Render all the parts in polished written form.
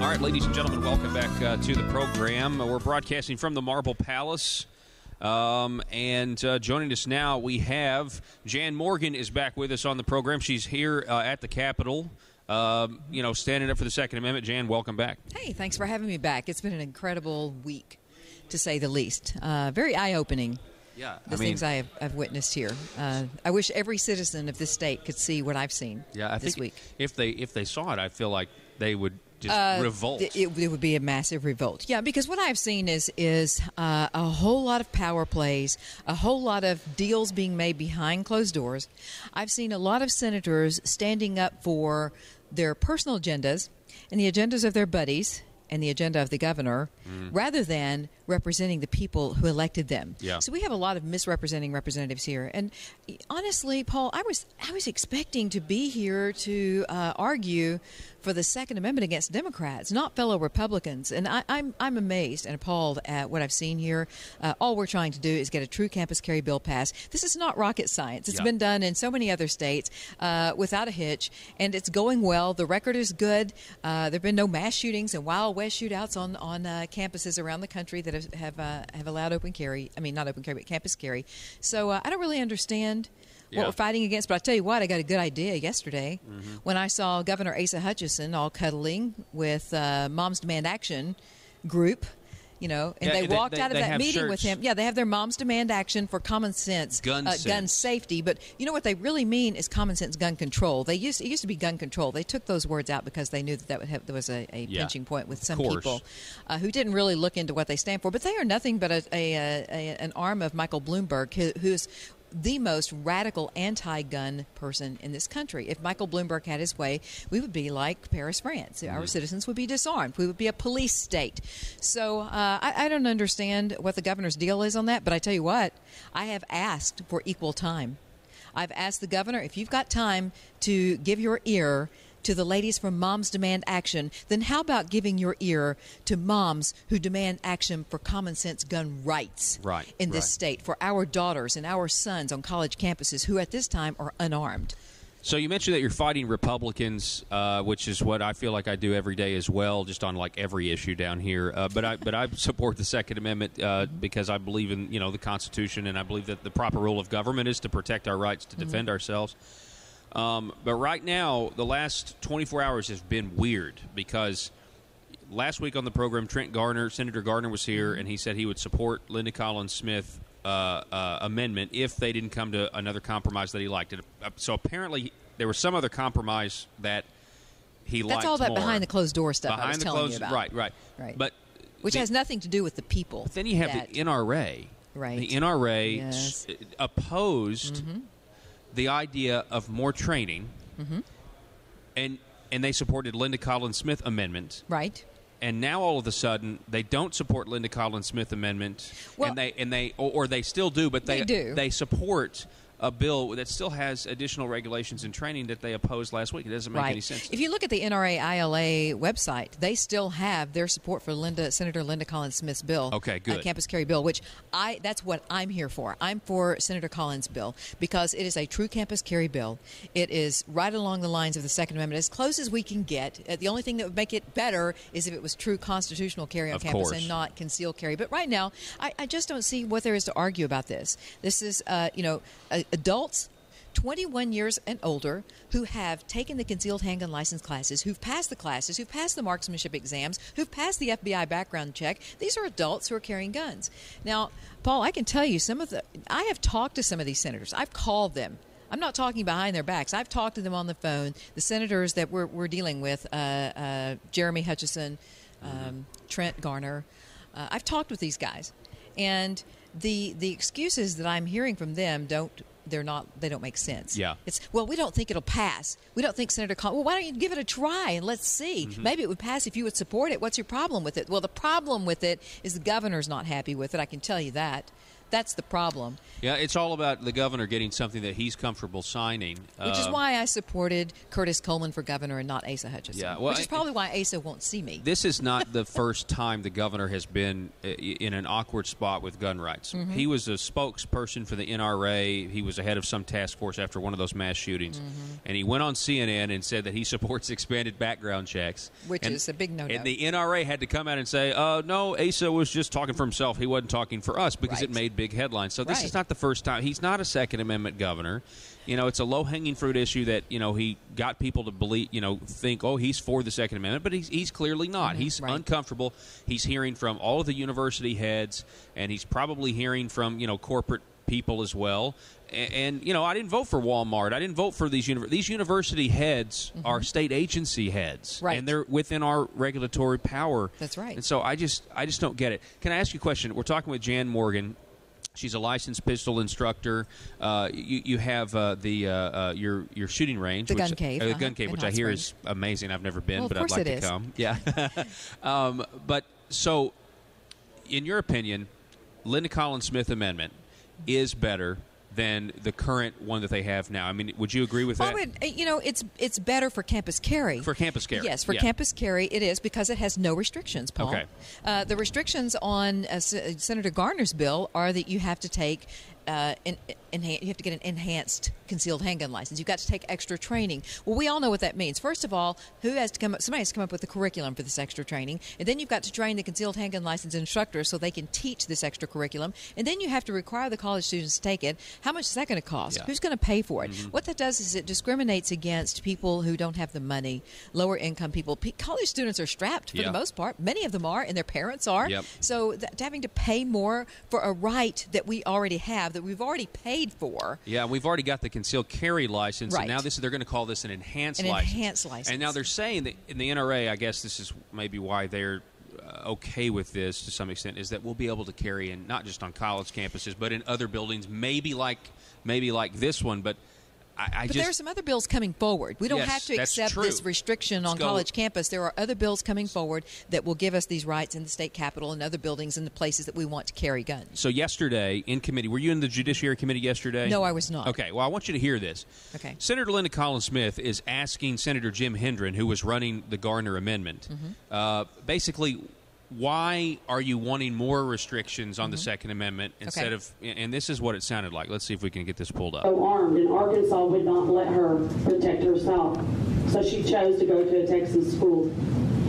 All right, ladies and gentlemen, welcome back to the program. We're broadcasting from the Marble Palace. And joining us now, we have Jan Morgan is back with us on the program. She's here at the Capitol, standing up for the Second Amendment. Jan, welcome back. Hey, thanks for having me back. It's been an incredible week, to say the least. Very eye-opening. Yeah, things I've witnessed here. I wish every citizen of this state could see what I've seen this week. If they saw it, I feel like they would just revolt. It would be a massive revolt. Yeah, because what I've seen is a whole lot of power plays, a whole lot of deals being made behind closed doors. I've seen a lot of senators standing up for their personal agendas and the agendas of their buddies and the agenda of the governor, rather than representing the people who elected them. Yeah. So we have a lot of misrepresenting representatives here. And honestly, Paul, I was expecting to be here to argue for the Second Amendment against Democrats, not fellow Republicans. And I'm amazed and appalled at what I've seen here. All we're trying to do is get a true campus carry bill passed. This is not rocket science. It's been done in so many other states without a hitch, and it's going well. The record is good. There have been no mass shootings and Wild West shootouts on campuses around the country that have allowed open carry. I mean, not open carry, but campus carry. So I don't really understand what we're fighting against. But I tell you what, I got a good idea yesterday when I saw Governor Asa Hutchinson all cuddling with Moms Demand Action group. And they walked out of that meeting with him. Yeah, they have their Moms Demand Action for common sense gun safety. But you know what they really mean is common sense gun control. It used to be gun control. They took those words out because they knew that there was a pinching point with some people who didn't really look into what they stand for. But they are nothing but an arm of Michael Bloomberg, who's the most radical anti-gun person in this country. If Michael Bloomberg had his way, we would be like Paris, France. Our citizens would be disarmed. We would be a police state. So I don't understand what the governor's deal is on that, but I tell you what, I have asked for equal time. I've asked the governor, if you've got time to give your ear to the ladies from Moms Demand Action, then how about giving your ear to moms who demand action for common sense gun rights in this state, for our daughters and our sons on college campuses who at this time are unarmed? So you mentioned that you're fighting Republicans, which is what I feel like I do every day as well, just on like every issue down here. But I support the Second Amendment because I believe in the Constitution, and I believe that the proper role of government is to protect our rights to defend ourselves. But right now, the last 24 hours has been weird because last week on the program, Senator Garner was here, and he said he would support Linda Collins-Smith amendment if they didn't come to another compromise that he liked. So apparently there was some other compromise that he liked more. That's all that behind the closed door stuff I was telling you about. Right. But which has nothing to do with the people. But then you have the NRA. Right. The NRA opposed the idea of more training, and they supported Linda Collins-Smith amendment. Right. And now all of a sudden they don't support Linda Collins-Smith amendment, and they still do, but they support a bill that still has additional regulations and training that they opposed last week. It doesn't make any sense. If you look at the NRA ILA website, they still have their support for Senator Linda Collins-Smith's bill. Okay, good. Campus carry bill, which that's what I'm here for. I'm for Senator Collins' bill because it is a true campus carry bill. It is right along the lines of the Second Amendment, as close as we can get. The only thing that would make it better is if it was true constitutional carry on campus and not concealed carry. But right now, I just don't see what there is to argue about this. This is, adults 21 years and older who have taken the concealed handgun license classes, who've passed the classes, who've passed the marksmanship exams, who've passed the FBI background check. These are adults who are carrying guns. Now, Paul, I can tell you I have talked to some of these senators. I've called them. I'm not talking behind their backs. I've talked to them on the phone. The senators that we're dealing with, Jeremy Hutchinson, Trent Garner. I've talked with these guys. And the excuses that I'm hearing from them they don't make sense. Yeah. It's, we don't think it'll pass. We don't think Senator Collins, why don't you give it a try and let's see. Maybe it would pass if you would support it. What's your problem with it? Well, the problem with it is the governor's not happy with it. I can tell you that. That's the problem. Yeah, it's all about the governor getting something that he's comfortable signing. Which is why I supported Curtis Coleman for governor and not Asa Hutchinson. Yeah, well, which is probably why Asa won't see me. This is not the first time the governor has been in an awkward spot with gun rights. Mm-hmm. He was a spokesperson for the NRA. He was the head of some task force after one of those mass shootings. Mm-hmm. And he went on CNN and said that he supports expanded background checks. Which is a big no-no. And the NRA had to come out and say, no, Asa was just talking for himself. He wasn't talking for us because it made big headlines. So this is not the first time. He's not a Second Amendment governor. It's a low-hanging fruit issue that, he got people to believe, think, he's for the Second Amendment, but he's clearly not. Mm-hmm. He's uncomfortable. He's hearing from all of the university heads, and he's probably hearing from, corporate people as well. And I didn't vote for Walmart. I didn't vote for these university heads are state agency heads, and they're within our regulatory power. That's right. And so I just don't get it. Can I ask you a question? We're talking with Jan Morgan. She's a licensed pistol instructor. You have your shooting range, the gun cave, the gun cave, which I hear is amazing. I've never been, but I'd like to come. Yeah. But so, in your opinion, Linda Collins Smith amendment is better than the current one that they have now. I mean, would you agree with that? It's better for campus carry. For campus carry. Yes, for campus carry it is because it has no restrictions, Paul. Okay. The restrictions on Senator Garner's bill are that you have to take you have to get an enhanced concealed handgun license. You've got to take extra training. Well, we all know what that means. First of all, somebody has to come up with the curriculum for this extra training, and then you've got to train the concealed handgun license instructors so they can teach this extra curriculum, and then you have to require the college students to take it. How much is that going to cost? Yeah. Who's going to pay for it? Mm-hmm. What that does is it discriminates against people who don't have the money, lower income people. College students are strapped for the most part. Many of them are, and their parents are. Yep. So having to pay more for a right that we already have, that we've already paid for. Yeah, we've already got the concealed carry license, and now they're going to call this an enhanced license. Enhanced license. And now they're saying that in the NRA, I guess this is maybe why they're okay with this to some extent, is that we'll be able to carry in not just on college campuses, but in other buildings, maybe like this one, but But there are some other bills coming forward. We don't have to accept this restriction on college campus. There are other bills coming forward that will give us these rights in the state capitol and other buildings and the places that we want to carry guns. So yesterday in committee, were you in the Judiciary Committee yesterday? No, I was not. Okay, well, I want you to hear this. Okay. Senator Linda Collins Smith is asking Senator Jim Hendren, who was running the Garner Amendment, basically, why are you wanting more restrictions on the Second Amendment instead of, and this is what it sounded like. Let's see if we can get this pulled up. So armed, and Arkansas would not let her protect herself. So she chose to go to a Texas school.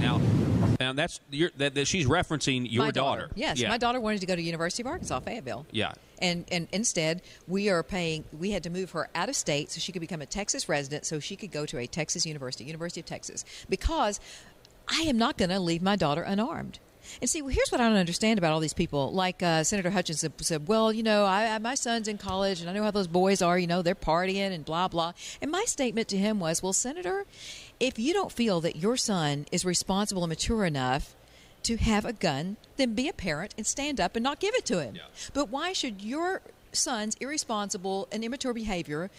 Now that's that she's referencing your my daughter. Yes, yeah. My daughter wanted to go to University of Arkansas, Fayetteville. Yeah. And instead, we had to move her out of state so she could become a Texas resident so she could go to a Texas university, University of Texas, because I am not going to leave my daughter unarmed. And see, here's what I don't understand about all these people. Like Senator Hutchinson said, well, my son's in college, and I know how those boys are. They're partying and blah, blah. And my statement to him was, well, Senator, if you don't feel that your son is responsible and mature enough to have a gun, then be a parent and stand up and not give it to him. Yeah. But why should your son's irresponsible and immature behavior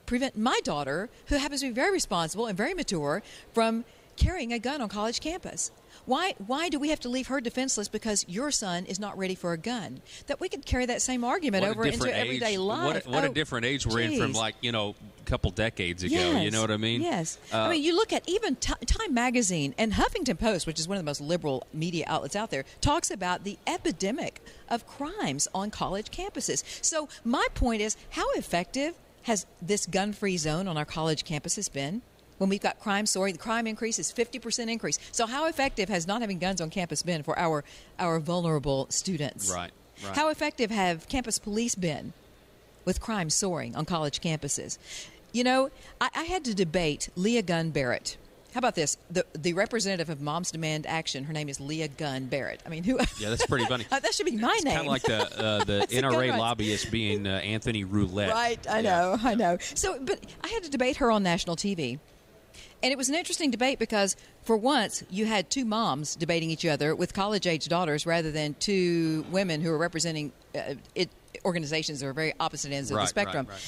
prevent my daughter, who happens to be very responsible and very mature, from carrying a gun on college campus? Why do we have to leave her defenseless because your son is not ready for a gun? That we could carry that same argument over into everyday life. What a different age we're in from a couple decades ago. Yes. You know what I mean? Yes. You look at even Time Magazine and Huffington Post, which is one of the most liberal media outlets out there, talks about the epidemic of crimes on college campuses. So my point is, how effective has this gun-free zone on our college campuses been? When we've got crime soaring, the crime increase is 50% increase. So how effective has not having guns on campus been for our vulnerable students? Right. How effective have campus police been with crime soaring on college campuses? I had to debate Leah Gunn Barrett. How about this? The representative of Moms Demand Action, her name is Leah Gunn Barrett. I mean, who? Yeah, that's pretty funny. That should be my name. Kind of like the NRA lobbyist being Anthony Roulette. Right, I know. So, but I had to debate her on national TV. And it was an interesting debate because, for once, you had two moms debating each other with college-age daughters rather than two women who are representing organizations that are very opposite ends of the spectrum. Right.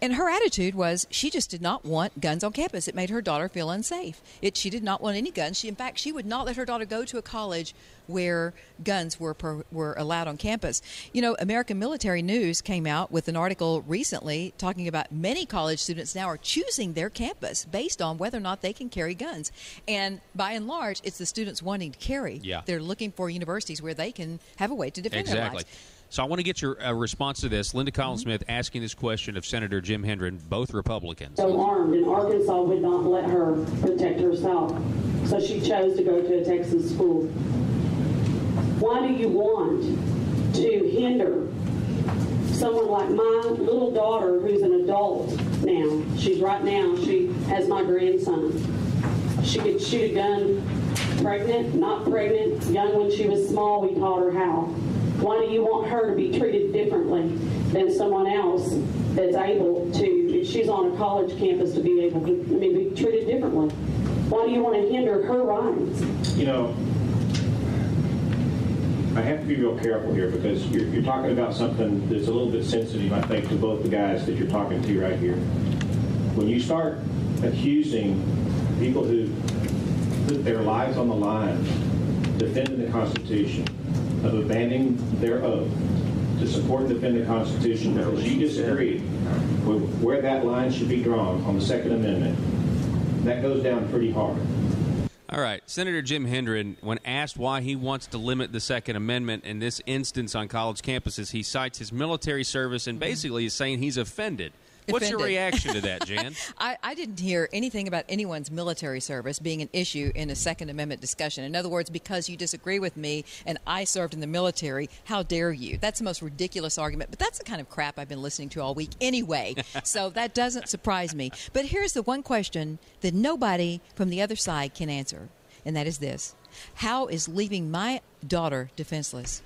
And her attitude was she just did not want guns on campus. It made her daughter feel unsafe. She did not want any guns. In fact, she would not let her daughter go to a college where guns were allowed on campus. You know, American Military News came out with an article recently talking about many college students now are choosing their campus based on whether or not they can carry guns. And by and large, it's the students wanting to carry. Yeah. They're looking for universities where they can have a way to defend their lives. So I want to get your response to this. Linda Collins-Smith asking this question of Senator Jim Hendren, both Republicans. So armed, and Arkansas would not let her protect herself. So she chose to go to a Texas school. Why do you want to hinder someone like my little daughter who's an adult now? She has my grandson. She could shoot a gun pregnant, not pregnant, young when she was small, we taught her how. Why do you want her to be treated differently than someone else that's able to, if she's on a college campus, to be able to, be treated differently? Why do you want to hinder her rights? You know, I have to be real careful here because you're talking about something that's a little bit sensitive, I think, to both the guys that you're talking to right here. When you start accusing people who put their lives on the line defending the Constitution of abandoning their oath to support and defend the Constitution because you disagree with where that line should be drawn on the Second Amendment, that goes down pretty hard. All right. Senator Jim Hendren, when asked why he wants to limit the Second Amendment in this instance on college campuses, he cites his military service and basically is saying he's offended. What's your reaction to that, Jan? I didn't hear anything about anyone's military service being an issue in a Second Amendment discussion. In other words, because you disagree with me and I served in the military, how dare you? That's the most ridiculous argument. But that's the kind of crap I've been listening to all week anyway. So that doesn't surprise me. But here's the one question that nobody from the other side can answer, and that is this. How is leaving my daughter defenseless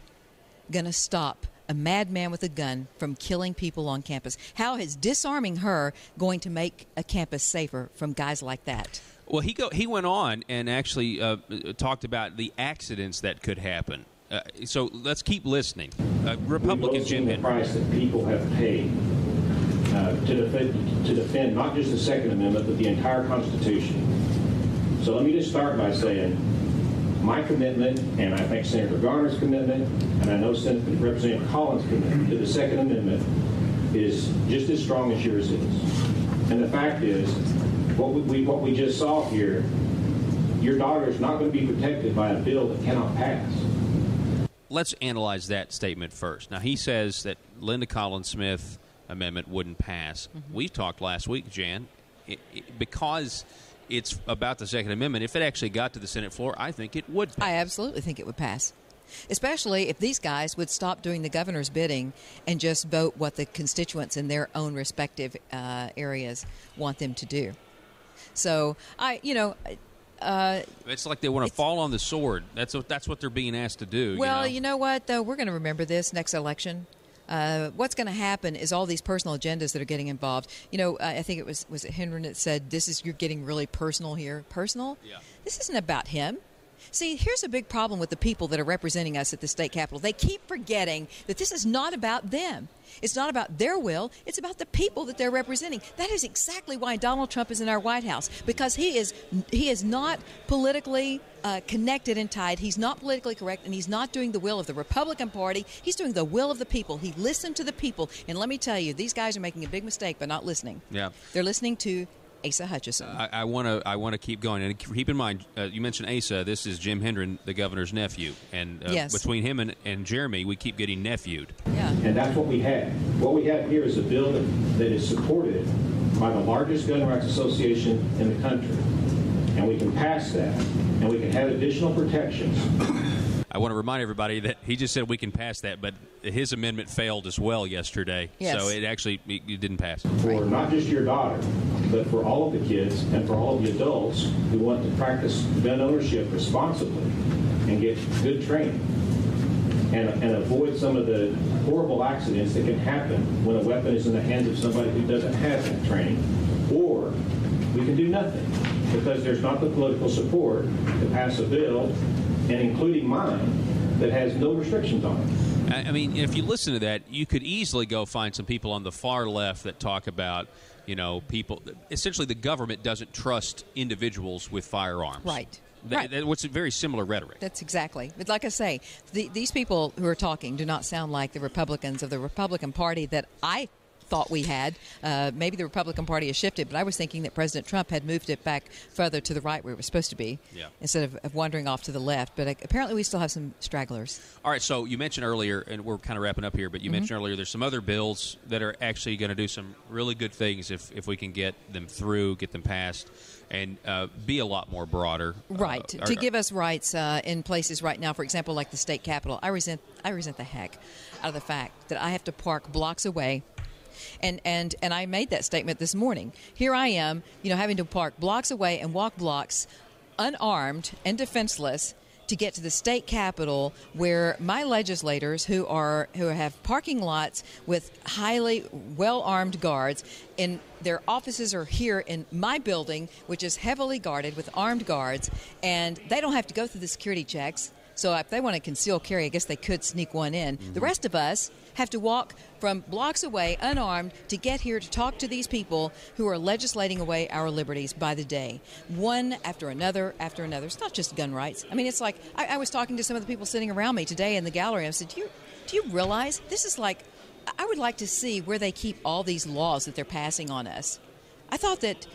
going to stop a madman with a gun from killing people on campus? How is disarming her going to make a campus safer from guys like that? Well, he went on and actually talked about the accidents that could happen. So let's keep listening. Republican Jim Hendren. The price that people have paid to defend not just the Second Amendment but the entire Constitution. So let me just start by saying my commitment, and I think Senator Garner's commitment, and I know Representative Collins' commitment to the Second Amendment is just as strong as yours is. And the fact is, what we just saw here, your daughter is not going to be protected by a bill that cannot pass. Let's analyze that statement first. Now, he says that Linda Collins-Smith amendment wouldn't pass. Mm-hmm. We talked last week, Jan, because it's about the Second Amendment. If it actually got to the Senate floor, I think it would pass. I absolutely think it would pass, especially if these guys would stop doing the governor's bidding and just vote what the constituents in their own respective areas want them to do. So, it's like they want to fall on the sword. That's what they're being asked to do. Well, you know what, though? We're going to remember this next election. What's going to happen is all these personal agendas that are getting involved. I think it was it Hendren that said, you're getting really personal here. Personal? Yeah. This isn't about him. See, here's a big problem with the people that are representing us at the state capitol. They keep forgetting that this is not about them. It's not about their will. It's about the people that they're representing. That is exactly why Donald Trump is in our White House, because he is not politically connected and tied. He's not politically correct, and he's not doing the will of the Republican Party. He's doing the will of the people. He listened to the people. And let me tell you, these guys are making a big mistake by not listening. Yeah. They're listening to Asa Hutchinson. I want to keep going, and keep in mind, you mentioned Asa. This is Jim Hendren, the governor's nephew, and yes. Between him and Jeremy, we keep getting nephewed. Yeah, and that's what we have. What we have here is a bill that is supported by the largest gun rights association in the country, and we can pass that, and we can have additional protections. I want to remind everybody that he just said we can pass that, but his amendment failed as well yesterday. Yes. So it didn't pass. For not just your daughter, but for all of the kids and for all of the adults who want to practice gun ownership responsibly and get good training and avoid some of the horrible accidents that can happen when a weapon is in the hands of somebody who doesn't have that training. Or we can do nothing because there's not the political support to pass a bill, and including mine, that has no restrictions on it. I mean, if you listen to that, you could easily go find some people on the far left that talk about, people. Essentially, the government doesn't trust individuals with firearms. Right. What's a very similar rhetoric. That's exactly. But like I say, these people who are talking do not sound like the Republicans of the Republican Party that I thought we had. Maybe the Republican Party has shifted, but I was thinking that President Trump had moved it back further to the right where it was supposed to be, instead of wandering off to the left. But apparently we still have some stragglers. All right, so you mentioned earlier, and we're kind of wrapping up here, but you mentioned earlier there's some other bills that are actually going to do some really good things if we can get them through, get them passed, and be a lot more broader. Right, to give us rights in places right now, for example, like the state capitol. I resent the heck out of the fact that I have to park blocks away. And I made that statement this morning. Here I am, having to park blocks away and walk blocks unarmed and defenseless to get to the state capitol, where my legislators who have parking lots with highly well-armed guards, and their offices are here in my building, which is heavily guarded with armed guards, and they don't have to go through the security checks. So if they want to conceal carry, I guess they could sneak one in. The rest of us have to walk from blocks away, unarmed, to get here to talk to these people who are legislating away our liberties by the day. One after another after another. It's not just gun rights. I mean, it's like, I was talking to some of the people sitting around me today in the gallery, and I said, do you realize this is like, I would like to see where they keep all these laws that they're passing on us. I thought that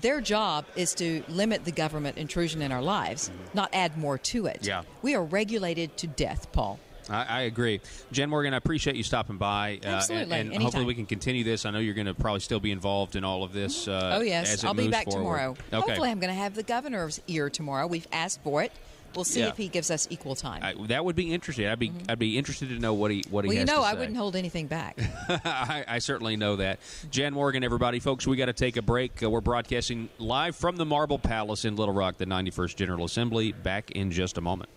their job is to limit the government intrusion in our lives, not add more to it. Yeah. We are regulated to death, Paul. I agree. Jen Morgan, I appreciate you stopping by. Absolutely. And hopefully we can continue this. I know you're going to probably still be involved in all of this. Oh, yes. As it I'll be moves back forward. tomorrow. Okay. Hopefully I'm going to have the governor's ear tomorrow. We've asked for it. We'll see if he gives us equal time. That would be interesting. I'd be interested to know what he has to say. Well, I wouldn't hold anything back. I certainly know that. Jen Morgan, everybody. Folks, we got to take a break. We're broadcasting live from the Marble Palace in Little Rock, the 91st General Assembly. Back in just a moment.